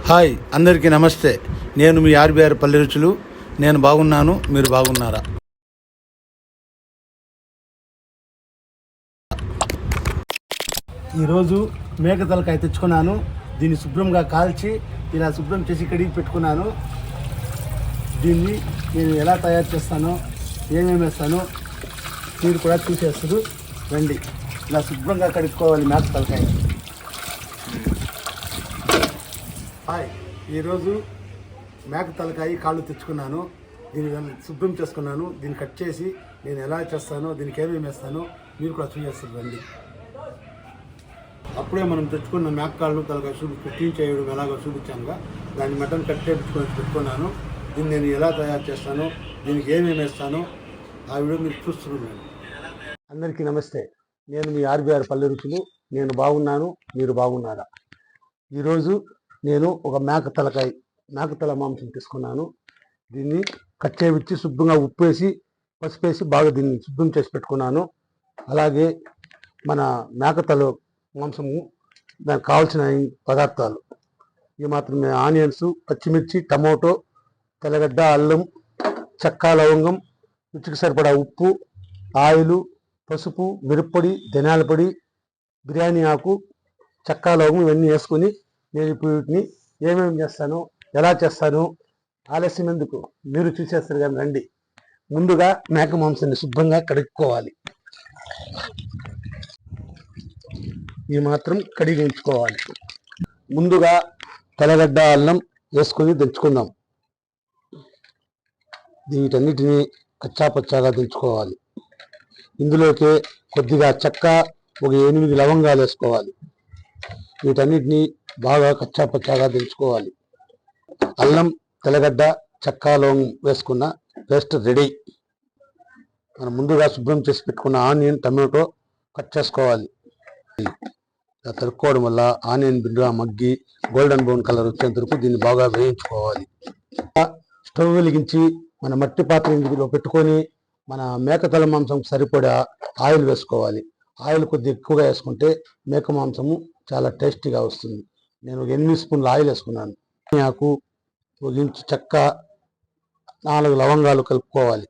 Hi అందరికీ నమస్తే. నేను మీ ఆర్బీఆర్ పల్లె రుచులు. నేను బాగున్నాను, మీరు బాగున్నారా? ఈరోజు మేక తలకాయ తెచ్చుకున్నాను. దీన్ని శుభ్రంగా కాల్చి ఇలా శుభ్రం చేసి కడిగి పెట్టుకున్నాను. దీన్ని నేను ఎలా తయారు చేస్తానో, ఏమేమి వేస్తానో మీరు కూడా చూసేస్తారు. రండి, ఇలా శుభ్రంగా కడుక్కోవాలి మేక తలకాయ. హాయ్, ఈరోజు మేక తలకాయ కాళ్ళు తెచ్చుకున్నాను. దీన్ని శుభ్రం చేసుకున్నాను. దీన్ని కట్ చేసి నేను ఎలా చేస్తానో, దీనికి ఏమేమి వేస్తానో మీరు కూడా చూసేస్తారు. రండి. అప్పుడే మనం తెచ్చుకున్న మేక కాళ్ళు తలకాయ క్లీన్ చేయడం ఎలాగో చూపించానుగా, దాన్ని మటన్ కట్ పెట్టుకున్నాను. దీన్ని నేను ఎలా తయారు చేస్తానో, దీనికి ఏమేమి వేస్తానో ఆ వీడియో మీరు చూస్తున్నాను. అందరికీ నమస్తే. నేను మీ ఆర్బీఆర్ పల్లె రుచులు. నేను బాగున్నాను, మీరు బాగున్నారా? ఈరోజు నేను ఒక మేక తల మాంసం తీసుకున్నాను. దీన్ని కట్ చేయించి శుభ్రంగా ఉప్పేసి పసుపేసి బాగా దీన్ని శుభ్రం చేసి పెట్టుకున్నాను. అలాగే మన మేకతల మాంసము దానికి కావాల్సిన పదార్థాలు ఈ మాత్రమే: ఆనియన్స్, పచ్చిమిర్చి, టమోటో, తెల్లగడ్డ, అల్లం, చెక్క, లవంగం, రుచికి సరిపడా ఉప్పు, ఆయిలు, పసుపు, మిరప్పొడి, ధనియాల పొడి, బిర్యానీ ఆకు, చెక్క, లవంగం ఇవన్నీ వేసుకొని నేను ఇప్పుడు వీటిని ఏమేమి చేస్తాను, ఎలా చేస్తాను ఆలస్యం ఎందుకు, మీరు చూసేస్తారు కానీ రండి. ముందుగా మేక మాంసాన్ని శుభ్రంగా కడుక్కోవాలి. ఈ మాత్రం కడిగి ఉంచుకోవాలి. ముందుగా తెల్లగడ్డ, అల్లం వేసుకొని దంచుకుందాం. వీటన్నిటిని కచ్చాపచ్చాగా దంచుకోవాలి. ఇందులోకి కొద్దిగా చెక్క, ఒక 8 లవంగాలు వేసుకోవాలి. వీటన్నిటిని బాగా కచ్చాపచ్చాగా దంచుకోవాలి. అల్లం, తెల్లగడ్డ, చెక్క, లవంగం వేసుకున్న పేస్ట్ రెడీ. మనం ముందుగా శుభ్రం చేసి పెట్టుకున్న ఆనియన్, టమాటో కట్ చేసుకోవాలి. తరుక్కోవడం వల్ల ఆనియన్ బిడ్డగా మగ్గి గోల్డెన్ బ్రౌన్ కలర్ వచ్చేంత వరకు దీన్ని బాగా వేయించుకోవాలి. స్టవ్ వెలిగించి మన మట్టి పాత్ర ఇందులో పెట్టుకొని మన మేకతల మాంసం సరిపడా ఆయిల్ వేసుకోవాలి. ఆయిల్ కొద్దిగా ఎక్కువగా వేసుకుంటే మేక మాంసము చాలా టేస్టీగా వస్తుంది. నేను 8 స్పూన్ల ఆయిల్ వేసుకున్నాను. ఆకు, 1 ఇంచు చెక్క, 4 లవంగాలు కలుపుకోవాలి.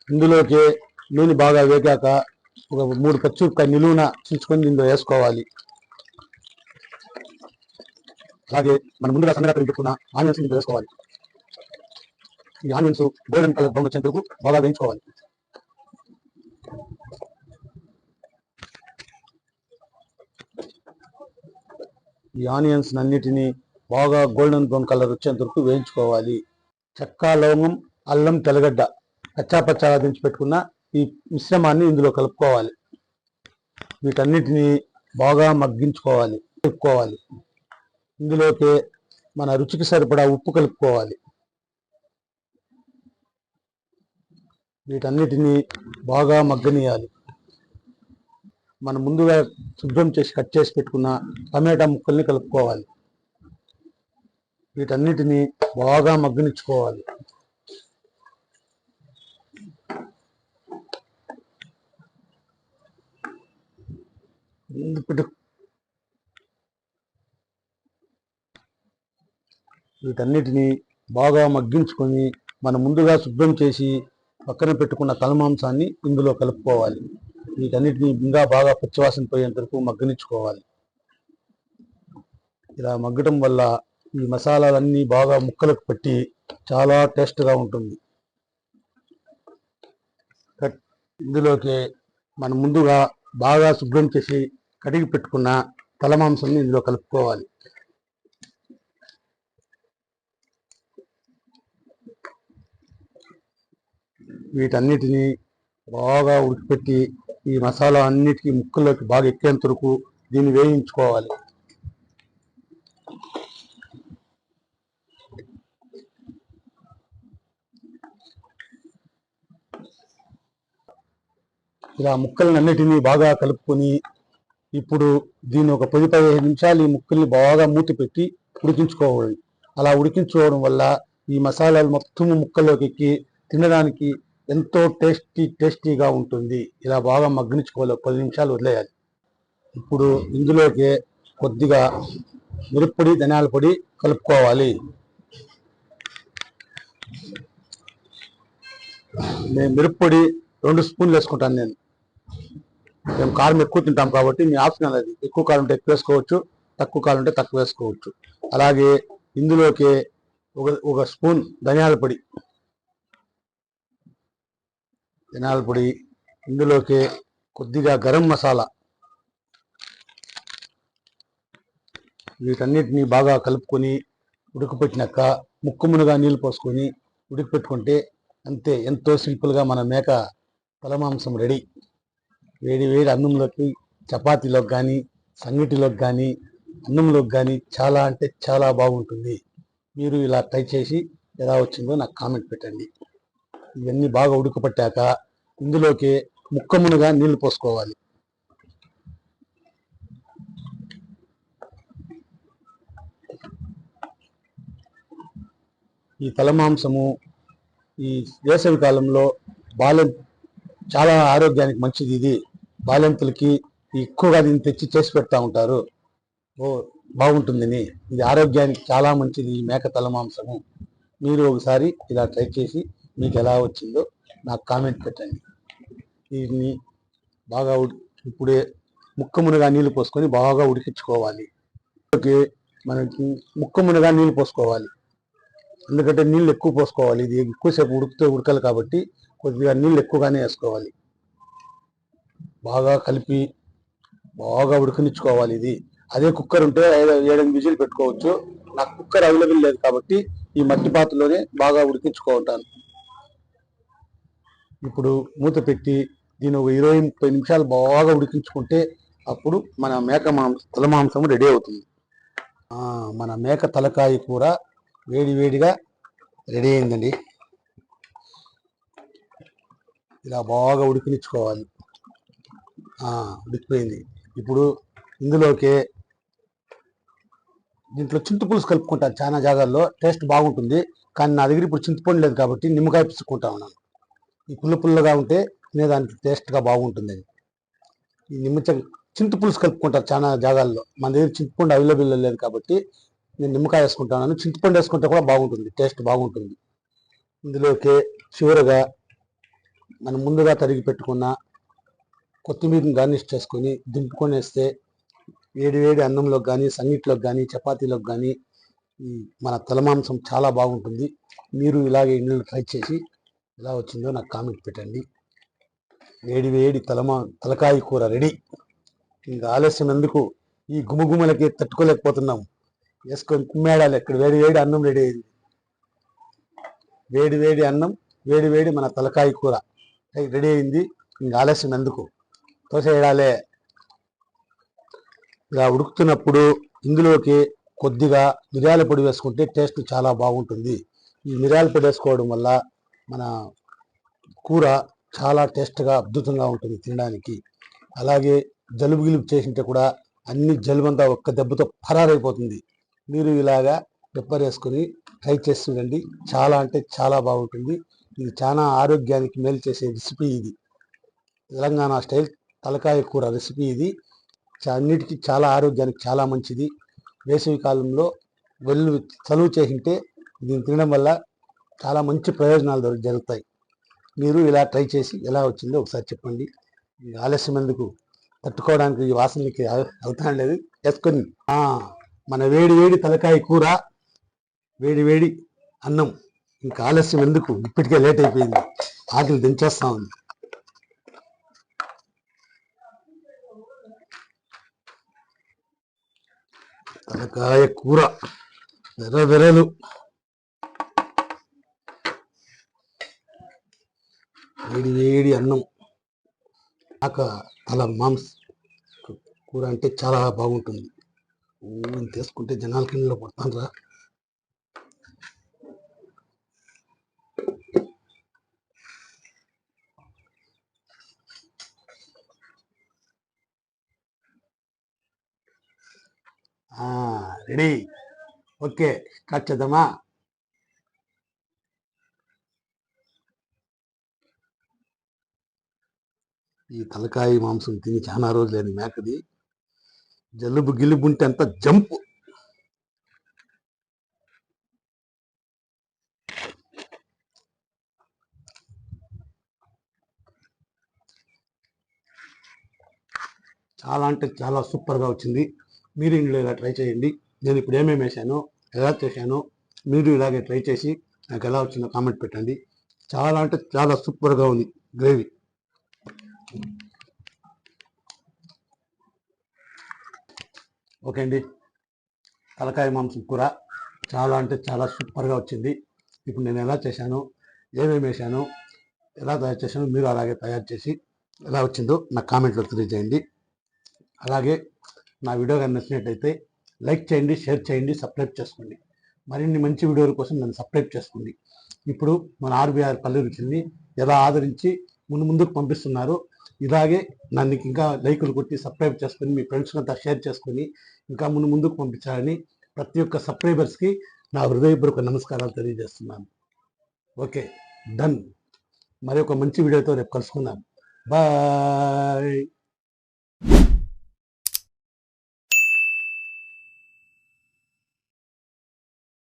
ఇందులోకి నూనె బాగా వేగాక ఒక 3 పచ్చిమిరపకాయ నిలువున చించుకొని దీనిలో వేసుకోవాలి. అలాగే మనం ముందుగా సన్నగా పెట్టుకున్న ఆనియన్స్ దీంట్లో వేసుకోవాలి. ఈ ఆనియన్స్ గోల్డెన్ కలర్ బ్రౌన్ వచ్చేందుకు బాగా వేయించుకోవాలి. ఈ ఆనియన్స్ అన్నిటినీ బాగా గోల్డెన్ బ్రౌన్ కలర్ వచ్చేంత వరకు వేయించుకోవాలి. చెక్క, లవంగం, అల్లం, తెల్లగడ్డ కచ్చాపచ్చాగా దించి పెట్టుకున్న ఈ మిశ్రమాన్ని ఇందులో కలుపుకోవాలి. వీటన్నిటిని బాగా మగ్గించుకోవాలి, కలుపుకోవాలి. ఇందులోకి మన రుచికి సరిపడా ఉప్పు కలుపుకోవాలి. వీటన్నిటిని బాగా మగ్గనియాలి. మనం ముందుగా శుభ్రం చేసి కట్ చేసి పెట్టుకున్న టమాటా ముక్కల్ని కలుపుకోవాలి. వీటన్నిటిని బాగా మగ్గనిచ్చుకోవాలి. వీటన్నిటిని బాగా మగ్గించుకొని మనం ముందుగా శుభ్రం చేసి పక్కన పెట్టుకున్న తలమాంసాన్ని ఇందులో కలుపుకోవాలి. వీటన్నిటిని ఇంకా బాగా పచ్చివాసన పోయేంత వరకు మగ్గనిచ్చుకోవాలి. ఇలా మగ్గడం వల్ల ఈ మసాలాలన్నీ బాగా ముక్కలకు పట్టి చాలా టేస్ట్గా ఉంటుంది. ఇందులోకి మనం ముందుగా బాగా శుభ్రం చేసి కడిగి పెట్టుకున్న తలమాంసాన్ని ఇందులో కలుపుకోవాలి. వీటన్నిటిని బాగా ఉడికిపెట్టి ఈ మసాలా అన్నిటికీ ముక్కల్లోకి బాగా ఎక్కేంత వరకు దీన్ని వేయించుకోవాలి. ఇలా ముక్కలన్నిటినీ బాగా కలుపుకొని ఇప్పుడు దీన్ని ఒక 10-15 నిమిషాలు ఈ ముక్కల్ని బాగా మూతి పెట్టి ఉడికించుకోవాలి. అలా ఉడికించుకోవడం వల్ల ఈ మసాలాలు మొత్తం ముక్కల్లోకి ఎక్కి తినడానికి ఎంతో టేస్టీగా ఉంటుంది. ఇలా బాగా మగ్గనించుకోవాలి, 10 నిమిషాలు వదిలేయాలి. ఇప్పుడు ఇందులోకి కొద్దిగా మిరప్పొడి, ధనియాల పొడి కలుపుకోవాలి. నేను మిరప్పొడి 2 స్పూన్లు వేసుకుంటాను. మేము కారం ఎక్కువ తింటాం కాబట్టి మీ ఆప్షనల్ అది. ఎక్కువ కారం ఉంటే ఎక్కువ వేసుకోవచ్చు, తక్కువ కారం ఉంటే తక్కువ వేసుకోవచ్చు. అలాగే ఇందులోకి ఒక స్పూన్ ధనియాల పొడి, ఇందులోకి కొద్దిగా గరం మసాలా, వీటన్నిటిని బాగా కలుపుకొని ఉడకపెట్టినాక ముక్కుమునుగా నీళ్ళు పోసుకొని ఉడకపెట్టుకుంటే అంతే. ఎంతో సింపుల్గా మన మేక తలమాంసం రెడీ. వేడి వేడి అన్నంలోకి, చపాతీలోకి కానీ, సంగటిలోకి కానీ, అన్నంలోకి కానీ చాలా అంటే చాలా బాగుంటుంది. మీరు ఇలా ట్రై చేసి ఎలా వచ్చిందో నాకు కామెంట్ పెట్టండి. ఇవన్నీ బాగా ఉడకపట్టాక ఇందులోకి ముక్కమునుగా నీళ్లు పోసుకోవాలి. ఈ తలమాంసము ఈ వేసవి కాలంలో బాలెం చాలా ఆరోగ్యానికి మంచిది. ఇది బాలెంతులకి ఎక్కువగా దీన్ని తెచ్చి చేసి పెడతా ఉంటారు. బాగుంటుందని. ఇది ఆరోగ్యానికి చాలా మంచిది ఈ మేక తలమాంసము. మీరు ఒకసారి ఇలా ట్రై చేసి మీకు ఎలా వచ్చిందో నాకు కామెంట్ పెట్టండి. దీన్ని బాగా ఇప్పుడే ముక్కమునగా నీళ్లు పోసుకొని బాగా ఉడికించుకోవాలి. మనకి ముక్కమునగా నీళ్లు పోసుకోవాలి, ఎందుకంటే నీళ్ళు ఎక్కువ పోసుకోవాలి. ఇది ఎక్కువసేపు ఉడకాలి కాబట్టి కొద్దిగా నీళ్ళు ఎక్కువగానే వేసుకోవాలి. బాగా కలిపి బాగా ఉడకనిచ్చుకోవాలి. ఇది అదే కుక్కర్ ఉంటే 7 విజిల్ పెట్టుకోవచ్చు. నాకు కుక్కర్ అవైలబుల్ లేదు కాబట్టి ఈ మట్టి పాత్రలోనే బాగా ఉడికించుకుంటాను. ఇప్పుడు మూత పెట్టి దీని ఒక 20-30 నిమిషాలు బాగా ఉడికించుకుంటే అప్పుడు మన మేక తలమాంసం రెడీ అవుతుంది. మన మేక తలకాయ కూర వేడిగా రెడీ అయిందండి. ఇలా బాగా ఉడికించుకోవాలి. ఉడికిపోయింది. ఇప్పుడు ఇందులోకి దీంట్లో చింతపులుసు కలుపుకుంటాను. చాలా జాగాల్లో టేస్ట్ బాగుంటుంది, కానీ నా దగ్గర ఇప్పుడు చింతపండు లేదు కాబట్టి నిమ్మకాయ పిసుకుంటా ఉన్నాను. ఈ పుల్లగా ఉంటే తినేదానికి టేస్ట్గా బాగుంటుంది. ఈ చింతపులుసు కలుపుకుంటారు చాలా జాగాల్లో. మన దగ్గర చింతపండు అవైలబుల్ లేదు కాబట్టి నేను నిమ్మకాయ వేసుకుంటాను. చింతపండు వేసుకుంటే కూడా బాగుంటుంది, టేస్ట్ బాగుంటుంది. ఇందులోకి చివరగా మనం ముందుగా తరిగి పెట్టుకున్న కొత్తిమీరని గార్నిష్ చేసుకొని దింపుకొని వేస్తే వేడి అన్నంలోకి కానీ, సంగటిలోకి కానీ, చపాతీలోకి కానీ మన తలమాంసం చాలా బాగుంటుంది. మీరు ఇలాగే ఇంట్లో ట్రై చేసి ఎలా వచ్చిందో నాకు కామెంట్ పెట్టండి. వేడి తలకాయ కూర రెడీ. ఇంకా ఆలస్యం ఎందుకు, ఈ గుమగుమలకి తట్టుకోలేకపోతున్నాం. వేసుకొని కుమ్మేడాలి. ఇక్కడ వేడి అన్నం రెడీ అయింది. వేడి అన్నం, వేడి మన తలకాయ కూర రెడీ అయింది. ఇంకా ఆలస్యం ఎందుకు, తోసేయడాలే. ఇలా ఉడుకుతున్నప్పుడు ఇందులోకి కొద్దిగా మిరియాల పొడి వేసుకుంటే టేస్ట్ చాలా బాగుంటుంది. ఈ మిరియాల పొడి వేసుకోవడం వల్ల మన కూర చాలా టేస్ట్గా అద్భుతంగా ఉంటుంది తినడానికి. అలాగే జలుబు చేసింటే కూడా అన్ని జలుబంతా ఒక్క దెబ్బతో పరారైపోతుంది. మీరు ఇలాగా పెప్పర్ వేసుకొని ట్రై చేసి చూడండి. చాలా అంటే చాలా బాగుంటుంది. ఇది చాలా ఆరోగ్యానికి మేలు చేసే రెసిపీ. ఇది తెలంగాణ స్టైల్ తలకాయ కూర రెసిపీ. ఇది అన్నిటికీ చాలా ఆరోగ్యానికి చాలా మంచిది. వేసవి కాలంలో చలువ చేసింటే దీన్ని తినడం వల్ల చాలా మంచి ప్రయోజనాలు జరుగుతాయి. మీరు ఇలా ట్రై చేసి ఎలా వచ్చిందో ఒకసారి చెప్పండి. ఆలస్యం ఎందుకు, తట్టుకోవడానికి ఈ వాసనకి అవుతాను లేదు. వేసుకొని మన వేడి తలకాయ కూర, వేడి అన్నం. ఇంకా ఆలస్యం ఎందుకు, ఇప్పటికే లేట్ అయిపోయింది, ఆకలి దించేస్తా ఉంది. తలకాయ కూర వెరలు వేడి అన్నం, తల మాంస కూర అంటే చాలా బాగుంటుంది. తీసుకుంటే జనాల కిందలో పడతాను రా. రెడీ. ఓకే, స్టార్ట్ చేద్దామా? ఈ తలకాయ మాంసం తిని చాలా రోజులైన మేకది. జలుబు గిలుబు ఉంటే అంత జంపు. చాలా అంటే చాలా సూపర్గా వచ్చింది. మీరు ఇంట్లో ఇలా ట్రై చేయండి. నేను ఇప్పుడు ఏమేమి వేసానో, ఎలా చేశానో మీరు ఇలాగే ట్రై చేసి నాకు ఎలా వచ్చిందో కామెంట్ పెట్టండి. చాలా అంటే చాలా సూపర్గా ఉంది గ్రేవీ. ఓకే అండి, తలకాయ మాంసం కూర చాలా అంటే చాలా సూపర్గా వచ్చింది. ఇప్పుడు నేను ఎలా చేశానో, ఏమేమి వేసానో, ఎలా తయారు చేశానో మీరు అలాగే తయారు చేసి ఎలా వచ్చిందో నాకు కామెంట్లో తెలియజేయండి. అలాగే నా వీడియో కానీ నచ్చినట్టయితే లైక్ చేయండి, షేర్ చేయండి, సబ్స్క్రైబ్ చేసుకోండి. మరిన్ని మంచి వీడియోల కోసం నన్ను సబ్స్క్రైబ్ చేసుకోండి. ఇప్పుడు మన ఆర్బీఆర్ పల్లె రుచుల్ని ఎలా ఆదరించి ముందుకు పంపిస్తున్నారు, ఇలాగే నన్ను ఇంకా లైకులు కొట్టి సబ్స్క్రైబ్ చేసుకొని మీ ఫ్రెండ్స్ అంతా షేర్ చేసుకొని ఇంకా ముందుకు పంపించాలని ప్రతి ఒక్క సబ్స్క్రైబర్స్కి నా హృదయపూర్వక నమస్కారాలు తెలియజేస్తున్నాను. Okay, done. మరి ఒక మంచి వీడియోతో రేపు కలుసుకుందాం. బాయ్.